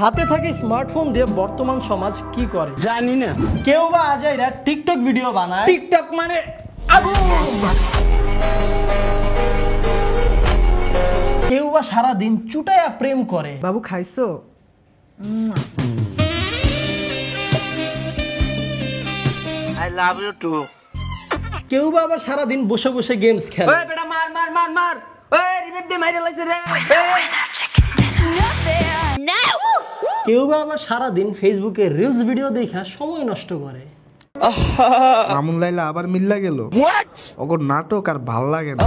হাতে থাকে স্মার্টফোন দিয়ে বর্তমান সমাজ কি করে জানি না। কেউ বা আজাইরা টিকটক ভিডিও বানায়, টিকটক মানে কেউ বা সারাদিন চুটায়া প্রেম করে। বাবু খাইছো? I love you too. কেউ বা আবার সারাদিন বসে বসে গেমস খেলে। ওই বেটা মার মার মার মার, ওই রিমেট দে মাইরা লাইছে রে। কেউ বা আবার সারাদিন ফেসবুকে রিলস ভিডিও দেখা সময় নষ্ট করে। মামুন লাইলা আবার মিল্লা গেল। ওগর নাটক আর ভাল লাগে না।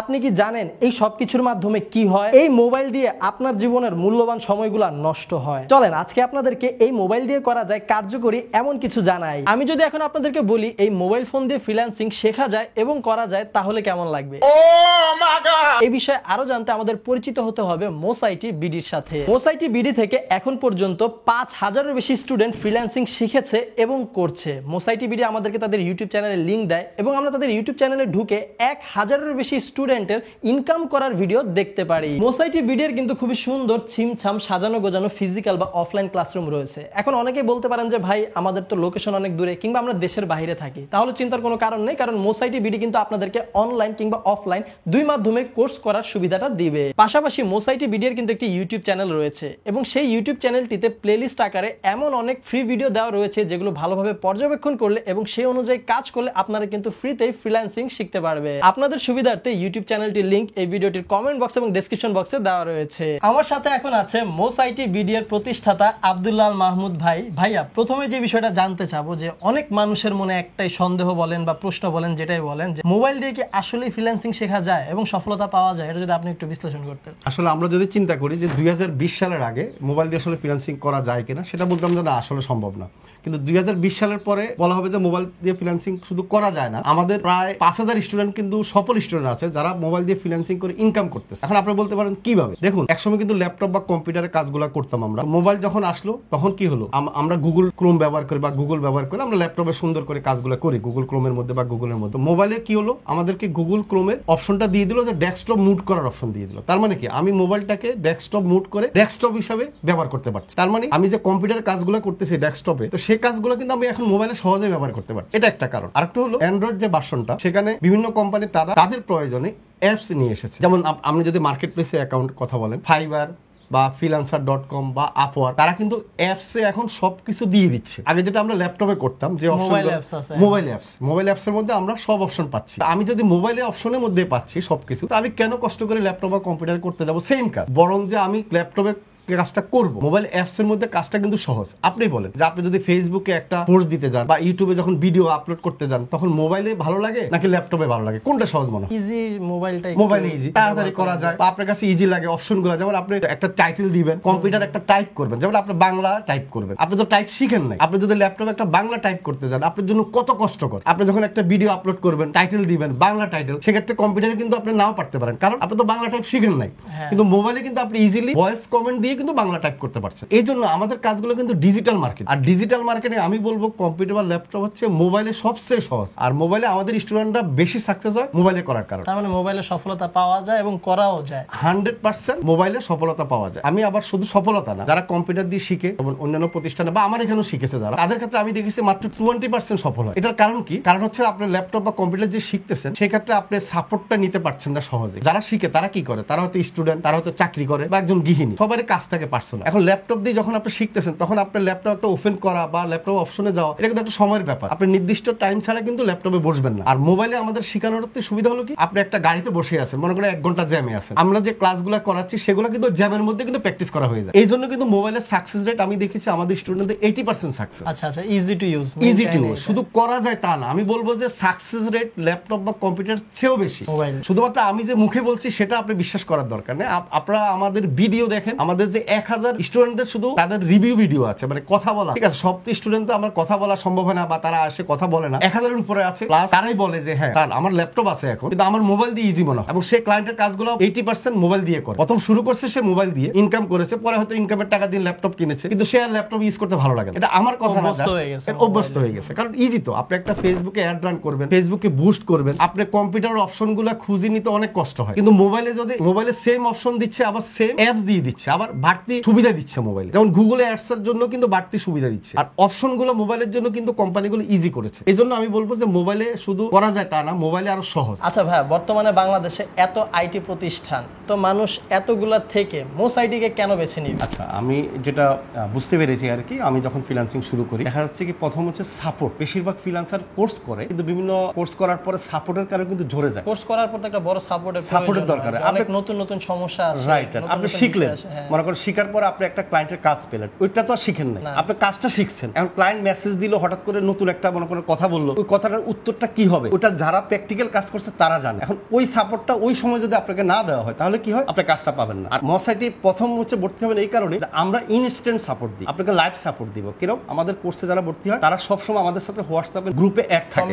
আপনি কি জানেন এই সব কিছুর মাধ্যমে কি হয়? এই মোবাইল দিয়ে আপনার জীবনের মূল্যবান সময়গুলা নষ্ট হয়। চলেন আজকে আপনাদেরকে এই মোবাইল দিয়ে করা যায় কার্যকরী এমন কিছু জানাই। আমি যদি এখন আপনাদেরকে বলি এই মোবাইল ফোন দিয়ে ফ্রিল্যান্সিং শেখা যায় এবং করা যায় তাহলে কেমন লাগবে? এই বিষয়ে আরো জানতে আমাদের পরিচিত হতে হবে মোসাইটি বিডির সাথে। মোসাইটি বিডি থেকে এখন পর্যন্ত 5000-এর বেশি স্টুডেন্ট ফ্রিল্যান্সিং শিখেছে এবং করছে। মোসাইটি বিডি আমাদেরকে তাদের ইউটিউব চ্যানেলে লিংক দেয় এবং আমরা তাদের ইউটিউব চ্যানেলে ঢুকে 1000-এর বেশি স্টুডেন্টের ইনকাম করার ভিডিও দেখতে পারি। মোসাইটি বিডির কিন্তু খুবই সুন্দর ছিমছাম সাজানো গোজানো ফিজিক্যাল বা অফলাইন ক্লাসরুম রয়েছে। এখন অনেকেই বলতে পারেন যে ভাই আমাদের তো লোকেশন অনেক দূরে কিংবা আমরা দেশের বাইরে থাকি, তাহলে চিন্তার কোনো কারণ নেই, কারণ মোসাইটি বিডি কিন্তু আপনাদেরকে অনলাইন কিংবা অফলাইন দুই মাধ্যমে কোর্স করার সুবিধাটা দিবে। পাশাপাশি মোসাইটি বিডির কিন্তু একটি ইউটিউব চ্যানেল রয়েছে এবং সেই ইউটিউব চ্যানেলটিতে প্লেলিস্ট আকারে এমন অনেক ফ্রি ভিডিও দেওয়া রয়েছে যেগুলো ভালোভাবে পর্যবেক্ষণ করলে এবং সেই অনুযায়ী কাজ করলে আপনারা কিন্তু ফ্রিতেই ফ্রিল্যান্সিং শিখতে পারবে। আপনাদের সুবিধার্থে ইউটিউব চ্যানেলটির লিংক এই ভিডিওটির কমেন্ট বক্স এবং ডেসক্রিপশন বক্সে দেওয়া রয়েছে। আমার সাথে এখন আছে মোসাইটি বিডি এর প্রতিষ্ঠাতা আব্দুল্লাহ মাহমুদ ভাই। ভাইয়া, প্রথমে যে বিষয়টা জানতে চাবো যে অনেক মানুষের মনে একটাই সন্দেহ বলেন বা প্রশ্ন বলেন, যেটাই বলেন যে মোবাইল দিয়ে কি আসলেই ফ্রিল্যান্সিং শেখা যায় এবং সফলতা পাওয়া যায়, এটা যদি আপনি একটু বিশ্লেষণ করতেন। আসলে আমরা যদি চিন্তা করি যে 2020 সালের আগে মোবাইল দিয়ে আসলে ফ্রিল্যান্সিং করা যায় কিনা, সেটা বলতাম যে না, আসলে সম্ভব না। কিন্তু 2020 সালের পরে বলা হবে যে মোবাইল দিয়ে ফ্রিল্যান্সিং শুধু করা যায় না, আমাদের প্রায় 5000 স্টুডেন্ট কিন্তু সফল স্টুডেন্ট আছে যারা মোবাইল দিয়ে ফ্রিল্যান্সিং করে ইনকাম করতেছে। এখন আপনি বলতে পারেন কিভাবে? দেখুন, একসময় কিন্তু ল্যাপটপ বা কম্পিউটারে কাজগুলো করতাম আমরা। মোবাইল যখন আসলো তখন কি হলো, আমরা গুগল ক্রোম ব্যবহার করি বা গুগল ব্যবহার করে আমরা ল্যাপটপে সুন্দর করে কাজগুলো করি গুগল ক্রোমের মধ্যে বা গুগলের মধ্যে। মোবাইলে কি হলো, আমাদেরকে গুগল ক্রোমের অপশনটা দিয়ে দিল যে ডেস্কটপ মুড করার অপশন দিয়ে দিল। তার মানে কি, আমি মোবাইলটাকে ডেস্কটপ মুড করে ডেস্কটপ হিসাবে ব্যবহার করতে পারছি। তার মানে আমি যে কম্পিউটার কাজগুলো করতেছি ডেস্কটপে, তো সেই কাজগুলো কিন্তু আমি এখন মোবাইলে সহজে ব্যবহার করতে পারছি। এটা একটা কারণ। আরেকটা হলো অ্যান্ড্রয়েড যে ভার্সনটা, সেখানে বিভিন্ন কোম্পানি তারা তাদের প্রয়োজনে অ্যাপস নিয়ে এসেছে। যেমন আপনি যদি মার্কেট প্লেসে অ্যাকাউন্ট কথা বলেন, ফাইবার বা freelancer.com বা আপওয়ার্ক, তারা কিন্তু অ্যাপসে এখন সবকিছু দিয়ে দিচ্ছে। আগে যেটা আমরা ল্যাপটপে করতাম যে অপশন, মোবাইল অ্যাপসের মধ্যে আমরা সব অপশন পাচ্ছি। আমি যদি মোবাইলে অপশনের মধ্যে পাচ্ছি সবকিছু, তো আমি কেন কষ্ট করে ল্যাপটপ বা কম্পিউটার করতে যাব সেম কাজ? বরং যে আমি ল্যাপটপে কাজটা করব, মোবাইল অ্যাপস এর মধ্যে কাজটা কিন্তু সহজ। আপনি বলেন যে আপনি যদি ফেসবুকে একটা পোস্ট দিতে যান বা ইউটিউবে যখন ভিডিও আপলোড করতে যান, তখন মোবাইলে ভালো লাগে নাকি ল্যাপটপে ভালো লাগে? কোনটা সহজ মনে হয়? ইজি, মোবাইলে ইজি, তাড়াতাড়ি করা যায় বা আপনার কাছে ইজি লাগে অপশনগুলো। যেমন আপনি একটা টাইটেল দিবেন, কম্পিউটার একটা টাইপ করবেন, যেমন আপনি বাংলা টাইপ করবেন, আপনি তো টাইপ শিখেন নাই। আপনি যদি ল্যাপটপে একটা বাংলা টাইপ করতে যান, আপনার জন্য কত কষ্টকর। আপনি যখন একটা ভিডিও আপলোড করবেন, টাইটেল দিবেন বাংলা টাইটেল, সেক্ষেত্রে কম্পিউটারে কিন্তু আপনি নাও পারতে পারেন, কারণ আপনি তো বাংলা টাইপ শিখেন নাই। কিন্তু মোবাইলে কিন্তু আপনি ইজিলি ভয়েস কমেন্ট দিয়ে কিন্তু বাংলা টাইপ করতে পারছেন। এই জন্য আমাদের কাজগুলো কিন্তু ডিজিটাল মার্কেট। আর ডিজিটাল মার্কেটে আমি বলবো কম্পিউটার বা ল্যাপটপ হচ্ছে মোবাইলে সবচেয়ে সহজ। আর মোবাইলে আমাদের স্টুডেন্টরা বেশি সাকসেস হয় মোবাইলে করার কারণে। তার মানে মোবাইলে সফলতা পাওয়া যায় এবং করাও যায়। 100% মোবাইলে সফলতা পাওয়া যায়। আমি আবার শুধু সফলতা না, যারা কম্পিউটার দিয়ে শিখে এবং অন্যান্য প্রতিষ্ঠানে বা আমার এখানেও শিখেছে যারা, তাদের ক্ষেত্রে আমি দেখেছি মাত্র 20% সফল হয়। এটার কারণ কি? কারণ হচ্ছে আপনার ল্যাপটপ বা কম্পিউটার যে শিখতেছেন, সেক্ষেত্রে আপনি সাপোর্টটা নিতে পারছেন না সহজে। যারা শিখে তারা কি করে? তারা হয়তো স্টুডেন্ট, তারা হয়তো চাকরি করে বা একজন গৃহিণী, সবার কাজ থাকে পার্সোনাল। এখন ল্যাপটপ দিয়ে যখন আপনি শিখতেছেন, তখন আপনার ল্যাপটপ একটা ওপেন করা বা ল্যাপটপ অপশনে যাওয়া, এটা কিন্তু একটা সময়ের ব্যাপার। আপনি নির্দিষ্ট টাইম ছাড়া কিন্তু ল্যাপটপে বসবেন না। আর মোবাইলে আমাদের শেখানোর সুবিধা হলো কি, আপনি একটা গাড়িতে বসে আছেন, মনে করেন 1 ঘন্টা জ্যামে আছেন, আমরা যে ক্লাসগুলো করাচ্ছি সেগুলো কিন্তু জ্যামের মধ্যে কিন্তু প্র্যাকটিস করা হয়ে যায়। এই জন্য কিন্তু মোবাইলের সাকসেস রেট আমি দেখেছি আমাদের স্টুডেন্টদের 80% সাকসেস। আচ্ছা, ইজি টু ইউজ, শুধু করা যায় তা না, আমি বলবো যে সাকসেস রেট ল্যাপটপ বা কম্পিউটার চেয়েও বেশি। শুধুমাত্র আমি যে মুখে বলছি সেটা আপনি বিশ্বাস করার দরকার নেই। আপনারা আমাদের ভিডিও দেখেন, আমাদের যে 1000 স্টুডেন্টদের শুধু তাদের রিভিউ ভিডিও আছে, মানে কথা বলা। ঠিক আছে, সব স্টুডেন্ট তো আমার কথা বলা সম্ভব হয় না বা তারা আসে কথা বলে না। 1000 এর উপরে আছে, প্লাস তারাই বলে যে হ্যাঁ আমার ল্যাপটপ আছে এখন, কিন্তু আমার মোবাইল দিয়ে ইজি মনে হয়। এবং সে ক্লায়েন্টের কাজগুলো 80% মোবাইল দিয়ে করে। প্রথম শুরু করছে সে মোবাইল দিয়ে, ইনকাম করেছে, পরে হয়তো ইনকামের টাকা দিয়ে ল্যাপটপ কিনেছে, কিন্তু সে আর ল্যাপটপ ইউজ করতে ভালো লাগে না। এটা আমার কথা না, অভ্যস্ত হয়ে গেছে। কারণ ইজি তো, আপনি একটা ফেসবুকে অ্যাড রান করবেন, ফেসবুকে বুস্ট করবেন, আপনি কম্পিউটার অপশনগুলো খুঁজে নিতে অনেক কষ্ট হয়। কিন্তু মোবাইলে যদি মোবাইলে সেম অপশন দিচ্ছে, আবার সেম অ্যাপস দিয়ে দিচ্ছে, আবার বাড়তি সুবিধা দিচ্ছে মোবাইলে, যেমন গুগল অ্যাডস এর জন্য কিন্তু বাড়তি সুবিধা দিচ্ছে, আর অপশনগুলো মোবাইলের জন্য কিন্তু কোম্পানিগুলো ইজি করেছে। এই জন্য আমি বলবো যে মোবাইলে শুধু করা যায় তা না, মোবাইলে আরো সহজ। আচ্ছা ভাই, বর্তমানে বাংলাদেশে এত আইটি প্রতিষ্ঠান, তো মানুষ এতগুলা থেকে মোস আইটিকে কেন বেছে নিবে? আচ্ছা, আমি যেটা বুঝতে পেরেছি আর কি, আমি যখন ফ্রিল্যান্সিং শুরু করি দেখা যাচ্ছে কি প্রথম হচ্ছে সাপোর্ট। বেশিরভাগ ফ্রিল্যান্সার কোর্স করে, কিন্তু বিভিন্ন কোর্স করার পরে সাপোর্টের কারণে কিন্তু ঝরে যায়। কোর্স করার পর তো একটা বড় সাপোর্টের দরকার। অনেক নতুন নতুন সমস্যা আছে, রাইট, আপনি শিখলেন, মনে করেন শিখার পরে আপনি একটা ক্লায়েন্টের কাজ পেলেন, ওইটা তো আর শিখেন নাই, আপনি কাজটা শিখছেন। এখন ক্লায়েন্ট মেসেজ দিল হঠাৎ করে নতুন একটা মনে করেন কথা বললো, ওই কথাটার উত্তরটা কি হবে ওটা যারা প্র্যাকটিক্যাল কাজ করছে তারা জানে। এখন ওই সাপোর্টটা ওই সময় যদি আপনাকে না দেওয়া হয় তাহলে কি হয়, আপনি কাজটা পাবেন না। আর মসাইটি প্রথম হচ্ছে ভর্তি হবেন এই কারণে যে আমরা ইনস্ট্যান্ট সাপোর্ট দিই, আপনাকে লাইভ সাপোর্ট দিব। কিরকম, আমাদের কোর্সে যারা ভর্তি হয় তারা সবসময় আমাদের সাথে হোয়াটসঅ্যাপে গ্রুপে অ্যাড থাকে,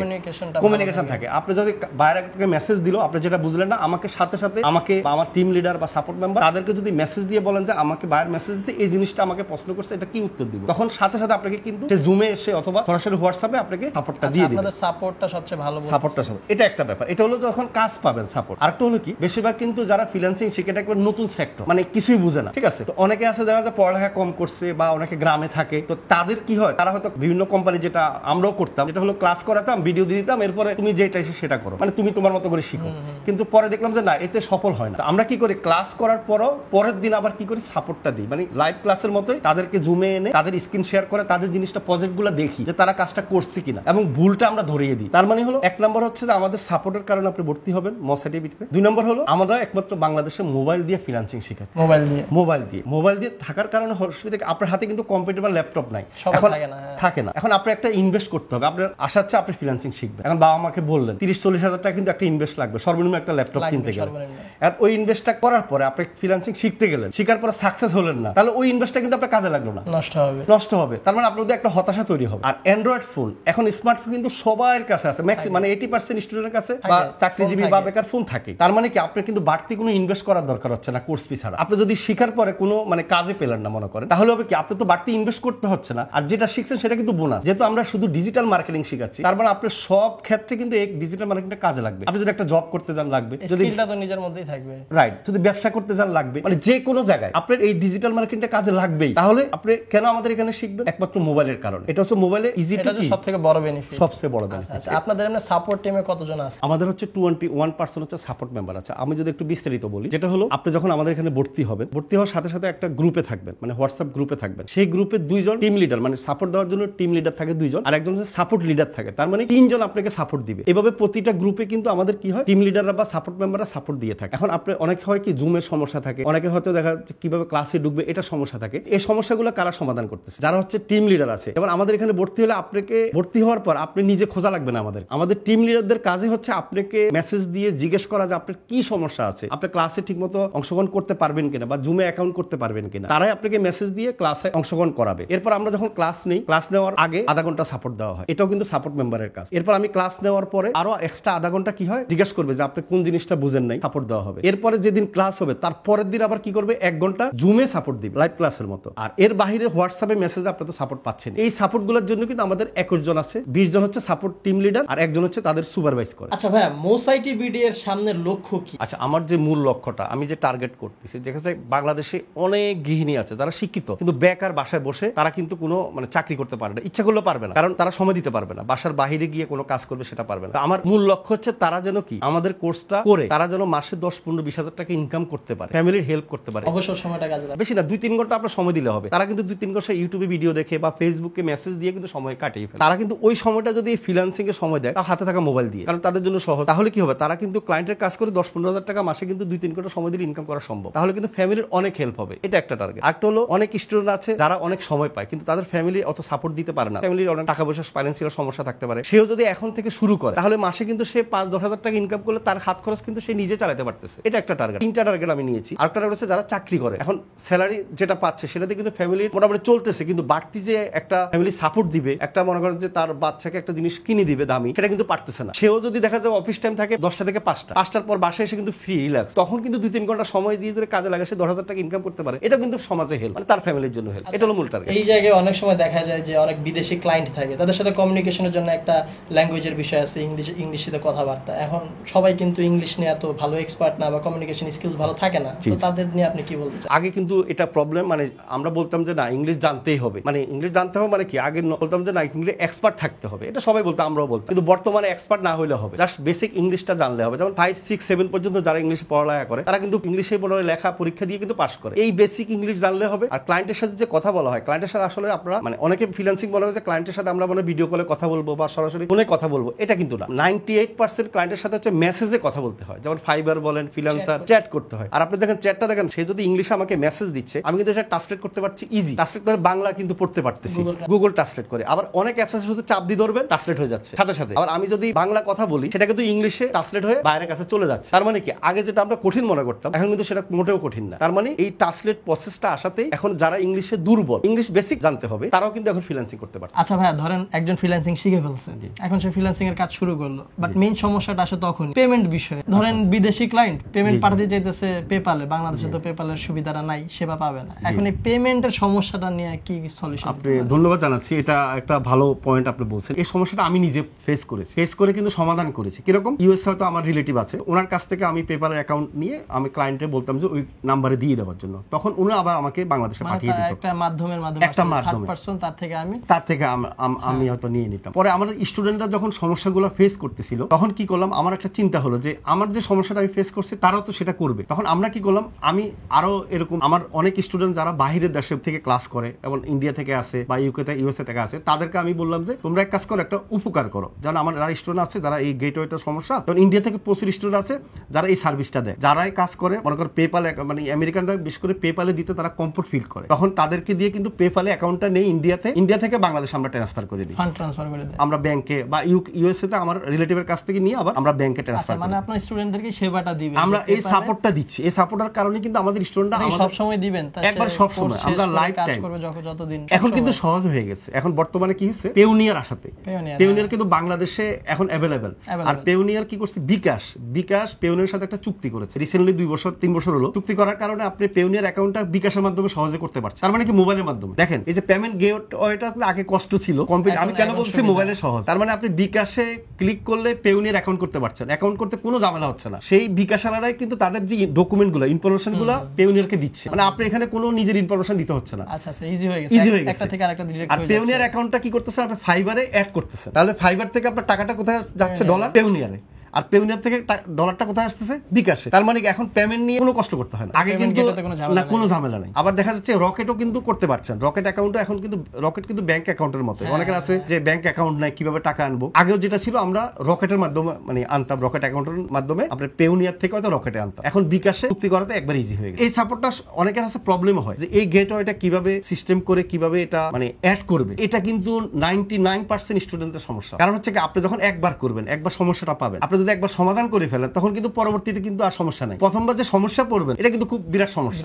কমিউনিকেশন থাকে। আপনি যদি বাইরে আপনাকে মেসেজ দিল, আপনি যেটা বুঝলেন না, আমাকে সাথে সাথে আমাকে বা আমার টিম লিডার বা সাপোর্ট মেম্বার তাদেরকে যদি মেসেজ দিয়ে বলেন যে আমাকে বাইরের মেসেজ দিচ্ছে, এই জিনিসটা আমাকে প্রশ্ন করছে, এটা কি উত্তর দিব, তখন সাথে সাথে আপনাকে কিন্তু জুমে এসে অথবা সরাসরি হোয়াটসঅ্যাপে আপনাকে সাপোর্টটা দিয়ে দিবে। আপনাদের সাপোর্টটা সবচেয়ে ভালো, সাপোর্টটা এটা একটা ব্যাপার। এটা হলো যখন কাজ পাবেন সাপোর্ট। আরেকটা হলো কি, বেশিরভাগ কিন্তু যারা ফ্রিল্যান্সিং শিখে এটা একবার নতুন সেক্টর, মানে কিছুই বুঝে না, ঠিক আছে। তো অনেকে আছে দেখা যায় পড়ালেখা কম করছে বা অনেকে গ্রামে থাকে, তো তাদের কি হয়, তারা হয়তো বিভিন্ন কোম্পানি, যেটা আমরাও করতাম, যেটা হলো ক্লাস করাতাম, ভিডিও দিয়ে দিতাম, এরপরে তুমি যেটা এসে সেটা করো, মানে তুমি তোমার মতো করে শিখো। কিন্তু পরে দেখলাম যে না, এতে সফল হয় না। আমরা কি করি, ক্লাস করার পরও পরের দিন আবার কি করি, সাপোর্টটা দিই, মানে লাইভ ক্লাসের মতোই তাদেরকে জুমে এনে তাদের স্ক্রিন শেয়ার করে তাদের জিনিসটা প্রজেক্টগুলো দেখি যে তারা কাজটা করছে কিনা, এবং ভুলটা আমরা ধরিয়ে দিই। তার মানে হলো এক নম্বর হচ্ছে যে আমাদের সাপোর্টের কারণে আপনি ভর্তি হবেন মসাইটি বিটিতে। দুই নম্বর হলো আমরা একমাত্র বাংলাদেশে মোবাইল দিয়ে ফ্রিল্যান্সিং শেখাচ্ছি। মোবাইল দিয়ে থাকার কারণে অসুবিধা, আপনার হাতে কিন্তু কম্পিউটার বা ল্যাপটপ নাই, এখন থাকে না। এখন আপনি একটা ইনভেস্ট করতে হবে, আপনার আশা হচ্ছে আপনি ফ্রিল্যান্সিং শিখবেন। এখন বাবা আমাকে বললেন 30-40 হাজার টাকা কিন্তু একটা ইনভেস্ট লাগবে সর্বনিম্ন একটা ল্যাপটপ কিনতে গেলে। আর ওই ইনভেস্টটা করার পরে আপনি ফ্রিল্যান্সিং শিখতে গেলেন, শিখার পরে সাকসেস হলেন না, তাহলে ওই ইনভেস্টটা কিন্তু আপনার কাজে লাগলো না, নষ্ট হবে। তার মানে আপনাদের একটা হতাশা তৈরি হবে। আর অ্যান্ড্রয়েড ফোন, এখন স্মার্টফোন কিন্তু সবার কাছে আছে, মানে 80% স্টুডেন্টের কাছে বা চাকরিজীবী বা বেকার ফোন থাকে। তার মানে কি আপনার কিন্তু বাড়তি কোনো ইনভেস্ট করার দরকার হচ্ছে না কোর্স ফি ছাড়া। আপনি যদি শিখার পরে কোনো মানে কাজে পেলেন না মনে করেন, তাহলে হবে কি, আপনি তো বাড়তি ইনভেস্ট করতে হচ্ছে না, আর যেটা শিখছেন সেটা কিন্তু বোনাস। যেহেতু আমরা শুধু ডিজিটাল মার্কেটিং শিখাচ্ছি, তার মানে আপনার সব ক্ষেত্রে কিন্তু এই ডিজিটাল মার্কেটিংটা কাজে লাগবে। আপনি যদি একটা জব করতে যান লাগবে, যদি স্কিলটা তো নিজের মধ্যেই থাকবে, রাইট, যদি ব্যবসা করতে যান লাগবে, মানে যে কোনো জায়গায় আপনার এই ডিজিটাল মার্কেটিংটা কাজে লাগবেই। তাহলে আপনি কেন আমাদের এখানে শিখবেন, একমাত্র মোবাইলের কারণে। এটা হচ্ছে মোবাইলে ইজি টু, এটা সবথেকে বড় বেনিফিট, সবচেয়ে বড় বেনিফিট। আচ্ছা, আপনাদের এমনি সাপোর্ট টিমে কতজন আছে? আমাদের হচ্ছে 21% হচ্ছে সাপোর্ট মেম্বার আছে। আমি যদি একটু বিস্তারিত বলি, যেটা হলো আপনি যখন আমাদের এখানে ভর্তি হবেন, ভর্তি হওয়ার সাথে সাথে একটা গ্রুপে থাকবেন, মানে হোয়াটসঅ্যাপ গ্রুপে থাকবেন। সেই গ্রুপে 2 জন টিম লিডার, মানে সাপোর্ট দেওয়ার জন্য টিম লিডার থাকে 2 জন, আর একজন হচ্ছে সাপোর্ট লিডার থাকে, তার মানে 3 জন আপনাকে সাপোর্ট দিবে। এভাবে প্রতিটা গ্রুপে কিন্তু আমাদের কি হয়, টিম লিডাররা বা সাপোর্ট মেম্বাররা সাপোর্ট দিয়ে থাকে। এখন আপনি অনেকে হয় কি জুমের সমস্যা থাকে, অনেকে হয়তো দেখা যাচ্ছে কিভাবে ক্লাসে ঢুকবে এটা সমস্যা থাকে। এই সমস্যাগুলো কারা সমাধান করতেছে, যারা হচ্ছে টিম লিডার আছে। এবং আমাদের এখানে ভর্তি হলে আপনাকে ভর্তি হওয়ার পর আপনি নিজে খোঁজা লাগবে না, আমাদের টিম লিডারদের কাজে হচ্ছে আপনাকে মেসেজ দিয়ে জিজ্ঞেস করা যে আপনার কি সমস্যা আছে, আপনি ক্লাসে ঠিকমতো অংশগ্রহণ করতে পারবেন কিনা বা জুমে অ্যাকাউন্ট করতে পারবেন কিনা, তারাই আপনাকে মেসেজ দিয়ে ক্লাসে অংশগ্রহণ করাবে। এরপর আমরা যখন ক্লাস নেই, ক্লাস নেওয়ার আগে আধা ঘন্টা সাপোর্ট দেওয়া হয়, এটাও কিন্তু সাপোর্ট মেম্বারের কাজ। এরপর আমি ক্লাস নেওয়ার পরে আরো এক্সট্রা আধা ঘন্টা কি হয়, জিজ্ঞেস করবে যে আপনি কোন জিনিসটা বুঝেন নাই, সাপোর্ট দেওয়া হবে। এরপরে যেদিন ক্লাস হবে তার পরের দিন আবার কি করবে, 1 ঘন্টা জুমে সাপোর্ট দিবে লাইভ ক্লাসের মতো। আর এর বাইরে হোয়াটসঅ্যাপে মেসেজে আপনি তো সাপোর্ট পাচ্ছেন। এই সাপোর্টগুলোর জন্য কিন্তু আমাদের 21 জন আছে, 20 জন হচ্ছে সাপোর্ট টিম লিডার, আর একজন হচ্ছে তাদের সুপারভাইজ করে। আচ্ছা ভাইয়া, মোসাইটি বিডি এর সামনের লক্ষ্য কি? আচ্ছা, আমার যে মূল লক্ষ্যটা, আমি যে টার্গেট করতেছি, দেখা যায় বাংলাদেশে অনেক গৃহিণী আছে যারা শিক্ষিত কিন্তু বেকার, বাসায় বসে তারা কিন্তু কোনো মানে চাকরি করতে পারে না, ইচ্ছা করলেও পারবে না, কারণ তারা সময় দিতে পারবে না, বাসার বাইরে গিয়ে কোনো কাজ করবে সেটা পারবে না। আমার মূল লক্ষ্য হচ্ছে তারা যেন কি আমাদের কোর্সটা করে তারা যেন মাসে 10-15-20 হাজার টাকা ইনকাম করতে পারে, ফ্যামিলির হেল্প করতে পারে। অবশ্যই সময়টা কাজে লাগে, বেশি না, 2-3 ঘন্টা আপনার সময় দিলে হবে। তারা কিন্তু 2-3 ঘন্টা ইউটিউবে ভিডিও দেখে বা ফেসবুকে মেসেজ দিয়ে কিন্তু সময় কাটিয়ে ফেলে। তারা কিন্তু ওই সময়টা যদি ফ্রিল্যান্সিং এর সময় দেয় তার হাতে থাকা মোবাইল দিয়ে, কারণ তাদের জন্য সহজ, তাহলে কি হবে, তারা কিন্তু ক্লায়েন্টের কাজ করে 10-15 হাজার টাকা মাসে কিন্তু 2-3 ঘন্টা সময় দিয়ে ইনকাম করা সম্ভব। তাহলে কিন্তু ফ্যামিলির অনেক হেল্প হবে, এটা একটা টার্গেট। একটা হলো অনেক স্টুডেন্ট আছে যারা অনেক সময় পায় কিন্তু তাদের ফ্যামিলি অত সাপোর্ট দিতে পারে না, ফ্যামিলির অনেক টাকা পয়সা ফাইন্যান্সিয়াল সমস্যা থাকতে পারে। সেও যদি এখন থেকে শুরু করে তাহলে মাসে কিন্তু সে 5-10 হাজার টাকা ইনকাম করলে তার হাত খরচ কিন্তু সে নিজে চালাতে পারতেছে, এটা একটা টার্গেট। 3টা টার্গেট আমি নিয়েছি। আরেকটা টার্গেট হচ্ছে যারা চাকরি করে, এখন স্যালারি যেটা পাচ্ছে সেটাতে কিন্তু ফ্যামিলির মোটামুটি চলতেছে, কিন্তু বাড়তি যে একটা ফ্যামিলি সাপোর্ট দিবে, একটা মনে করেন যে তার বাচ্চাকে একটা জিনিস কিনে দিবে দামি, সেটা কিন্তু পারতেছে না। সেও যদি দেখা যায় অফিস টাইম থাকে 10টা থেকে 5টা, 5টার পর বাসায় এসে কিন্তু ফ্রি রিল্যাক্স, তখন কিন্তু 2-3 ঘন্টা সময় দিয়ে যদি কাজে লাগে সে 10 হাজার টাকা ইনকাম করতে পারে, এটা কিন্তু সমাজে হেল্প, মানে তার ফ্যামিলির জন্য হেল্প। এটা হলো মূল টার্গেট। এই জায়গায় অনেক সময় দেখা যায় যে অনেক বিদেশি ক্লায়েন্ট থাকে, তাদের সাথে কমিউনিকেশনের জন্য একটা ল্যাঙ্গুয়েজের বিষয় আছে, ইংলিশে কথাবার্তা। এখন সবাই কিন্তু ইংলিশ নিয়ে এত ভালো এক্সপার্ট না বা কমিউনিকেশন স্কিলস ভালো থাকে না, তো তাদের নিয়ে আপনি কি বলতে চান? আগে কিন্তু এটা প্রবলেম, মানে আমরা বলতাম যে না ইংলিশ জানতেই হবে, মানে ইংলিশ জানতে হবে মানে কি, আগে বলতাম যে না ইংলিশ এক্সপার্ট থাকতে হবে, এটা সবাই বলতো, আমরাও বলতাম। কিন্তু বর্তমানে এক্সপার্ট না হইলে হবে, জাস্ট বেসিক ইংলিশটা জানলে হবে। যেমন 5, 6, 7 পর্যন্ত যারা ইংলিশে পড়ালেখা করে তারা কিন্তু ইংলিশে মনে হয় লেখা পরীক্ষা দিয়ে কিন্তু পাস করে। এই বেসিক ইংলিশ জানলে হবে। আর ক্লায়েন্টের সাথে যে কথা বলা হয়, ক্লায়েন্টের সাথে আসলে আপনারা মানে অনেকে ফ্রিল্যান্সিং বলা হয় যে ক্লায়েন্টের সাথে আমরা মানে ভিডিও কলে কথা বলবো বা সরাসরি ফোনে কথা বলবো, এটা কিন্তু না। 98% ক্লায়েন্টের সাথে হচ্ছে মেসেজে কথা বলতে হয়। যেমন ফাইবার বলেন, ফ্রিল্যান্সার, চ্যাট করতে হয়। আর আপনি দেখেন চ্যাটটা দেখেন, সে যদি ইংলিশে আমাকে মেসেজ দিচ্ছে, আমি কিন্তু এটা ট্রান্সলেট করতে পারছি ইজি, ট্রান্সলেট করে বাংলা কিন্তু পড়তে পারতেছি গুগল ট্রান্সলেট করে। আবার অনেক অ্যাপস আছে শুধু চাপ দিয়ে ধরবেন ট্রান্সলেট হয়ে যাচ্ছে সাথে সাথে। আবার আমি যদি বাংলা কথা বলি সেটা কিন্তু ইংলিশে ট্রান্সলেট হয়ে বাইরের কাছে চলে যাচ্ছে। তার মানে কি, আগে যেটা আমরা কঠিন মনে করতাম এখন কিন্তু সেটা মোটেও কঠিন না। তার মানে এই ট্রান্সলেট প্রসেসটা আসাতে এখন যারা ইংলিশে দুর্বল, ইংলিশ বেসিক জানতে হবে, তারাও কিন্তু এখন ফ্রিল্যান্সিং করতে পারছে। আচ্ছা ভাইয়া, ধরেন একজন ফ্রিল্যান্সিং শিখে ফেলছে, এখন সে ফ্রিল্যান্সিং এর কাজ শুরু করলো, বাট মেইন সমস্যাটা আসে তখন পেমেন্ট বিষয়ে। ধরেন বিদেশি ক্লায়েন্ট পেমেন্ট পাঠাতে চাইতেছে পেপালে, বাংলাদেশে তো পেপালের সুবিধাটা নাই, সেবা পাবে না। এখন এই পেমেন্টের সমস্যাটা নিয়ে কি সলিউশন? আপনি ধন্যবাদ জানাচ্ছি, এটা একটা ভালো পয়েন্ট আপনি বলছেন। এই সমস্যাটা আমি নিজে ফেস করে কিন্তু সমাধান করেছি। কিরকম, ইউএসএ হয়তো আমার রিলেটিভ আছে, ওনার কাছ থেকে আমি পেপালের অ্যাকাউন্ট নিয়ে আমি ক্লায়েন্টে বলতাম যে ওই নাম্বারে দিয়ে দেওয়ার জন্য, তখন উনি আবার আমাকে বাংলাদেশে পাঠিয়ে দিত। একটা মাধ্যমের তার থেকে আমি হয়তো নিয়ে নিতাম। পরে আমার স্টুডেন্টরা যখন সমস্যাগুলো ফেস করতেছিল তখন কি করলাম, আমার একটা চিন্তা হলো যে আমার যে সমস্যাটা আমি ফেস করছি তারাও তো সেটা করবে। তখন আমরা কি করলাম, আমি আরো এরকম আমার অনেক স্টুডেন্ট যারা বাইরের দেশে থেকে ক্লাস করে এবং ইন্ডিয়া থেকে আসে বা ইউএসএ থেকে আসে, তাদেরকে আমি বললাম যে তোমরা এক কাজ করো, একটা উপকার করো। যেন আমার যারা স্টুডেন্ট আছে যারা এই গেটওয়েটার সমস্যা, যেমন ইন্ডিয়া থেকে প্রচুর স্টুডেন্ট আছে যারা এই সার্ভিসটা দেয়, যারাই কাজ করে মনে করো পেপালে, মানে আমেরিকানরা বিশেষ করে পেপালে দিতে তারা কমফোর্ট ফিল করে, তখন তাদেরকে দিয়ে কিন্তু পেপালে অ্যাকাউন্টটা নেই ইন্ডিয়া থেকে বাংলাদেশ আমরা ট্রান্সফার করে দিই, ফান্ড ট্রান্সফার করে দিই আমরা ব্যাংকে বা ইউএসএ তে আমার রিলেটিভের কাছ থেকে নিয়ে আবার আমরা ব্যাংকে ট্রান্সফার করি। মানে আপনার স্টুডেন্টদেরকে সেবাটা দিবেন, আমরা এই সাপোর্টটা দিচ্ছি। এই সাপোর্টের কারণে কিন্তু আমাদের স্টুডেন্টরা সব সময় দিবেন, একবার সব সময় আমরা লাইফ টাইম যতদিন। এখন কিন্তু সহজ হয়ে গেছে। এখন বর্তমানে কি হচ্ছে, পেওনিয়ার আসাতে পেওনিয়ার কিন্তু বাংলাদেশে এখন অ্যাভেলেবেল। আর পেওনিয়ার কি করছে, বিকাশ পেওনিয়ার সাথে একটা চুক্তি করেছে রিসেন্টলি, 2-3 বছর হলো। চুক্তি করার কারণে আপনি পেওনিয়ার অ্যাকাউন্টটা বিকাশের মাধ্যমে সহজে করতে পারছেন। তার মানে কি, মোবাইলের মাধ্যমে। দেখেন এই যে পেমেন্ট গেটওয়েটা আগে কষ্ট ছিল, আমি কেন বলছি মোবাইলে সহজ, তার মানে আপনি বিকাশে ক্লিক করলে পেওনিয়ার অ্যাকাউন্ট করতে পারছেন, অ্যাকাউন্ট করতে কোনো ঝামেলা হচ্ছে না। সেই বিকাশালারাই কিন্তু তাদের যে ডকুমেন্ট গুলো, ইনফরমেশন গুলো পেওনিয়ারকে দিচ্ছে, মানে আপনি এখানে কোনো নিজের ইনফরমেশন দিতে হচ্ছে না। আচ্ছা, ইজি হয়ে গেছে, একটা থেকে আরেকটা ডিরেক্ট হয়ে যাচ্ছে। আর পেওনিয়ার অ্যাকাউন্টটা কি করতেছেন, আপনি ফাইবারে অ্যাড করতেছেন, তাহলে ফাইবার থেকে আপনার টাকাটা কোথায় যাচ্ছে, ডলার পেওনিয়ারে, আর পেওনিয়ার থেকে ডলারটা কোথায় আসতেছে, বিকাশে। তার মানে এখন পেমেন্ট নিয়ে কোনো কষ্ট করতে হয় না, আগে কিন্তু না কোনো ঝামেলা নাই। আবার দেখা যাচ্ছে রকেটও কিন্তু করতে পারছেন, রকেট অ্যাকাউন্টও এখন কিন্তু রকেট কিন্তু ব্যাংক অ্যাকাউন্টের মতো। অনেকের আছে যে ব্যাংক অ্যাকাউন্ট নাই, কিভাবে টাকা আনবো। আগেও যেটা ছিল আমরা রকেটের মাধ্যমে মানে আনতাম, রকেট অ্যাকাউন্টের মাধ্যমে আপনার পেওনিয়ার থেকে হয়তো রকেটে আনতাম, এখন বিকাশে চুক্তি করাতে একবার ইজি হয়ে গেছে। এই সাপোর্টটা অনেকের কাছে প্রবলেম হয় যে এই গেটওয়েটা কিভাবে সিস্টেম করে কিভাবে এটা মানে অ্যাড করবে, এটা কিন্তু 99% স্টুডেন্টের সমস্যা। কারণ হচ্ছে কি, আপনি যখন একবার করবেন, একবার সমস্যাটা পাবেন, আপনি যদি একবার সমাধান করে ফেলেন তখন কিন্তু পরবর্তীতে কিন্তু আর সমস্যা নাই। প্রথমবার যে সমস্যা পড়বেন এটা কিন্তু খুব বিরাট সমস্যা।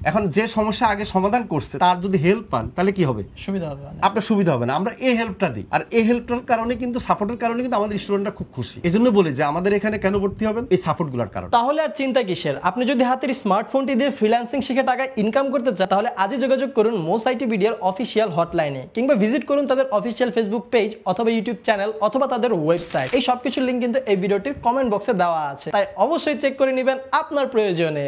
এখন যে সমস্যা আগে সমাধান করছে তার যদি হেল্প পান তাহলে কি হবে, সুবিধা হবে, আপনার সুবিধা হবে না। আমরা এই হেল্পটা দিই, আর এই হেল্পটার কারণে কিন্তু সাপোর্টের কারণে কিন্তু আমাদের স্টুডেন্টরা খুব খুশি। এই জন্য বলি যে আমাদের এখানে কেন ভর্তি হবেন, এই সাপোর্টগুলোর কারণে। তাহলে আর চিন্তা কিসের, আপনি যদি হাতের স্মার্টফোনটি দিয়ে ফ্রিল্যান্সিং শিখে টাকা ইনকাম করতে চান তাহলে আজই যোগাযোগ করুন মোস আইটি বিডির অফিসিয়াল হটলাইনে, কিংবা ভিজিট করুন তাদের অফিসিয়াল ফেসবুক পেজ অথবা ইউটিউব চ্যানেল অথবা তাদের ওয়েবসাইট। এই সবকিছুর লিংক কিন্তু এই ভিডিওটির কমেন্ট বক্সে দেওয়া আছে, তাই অবশ্যই চেক করে নেবেন আপনার প্রয়োজনে।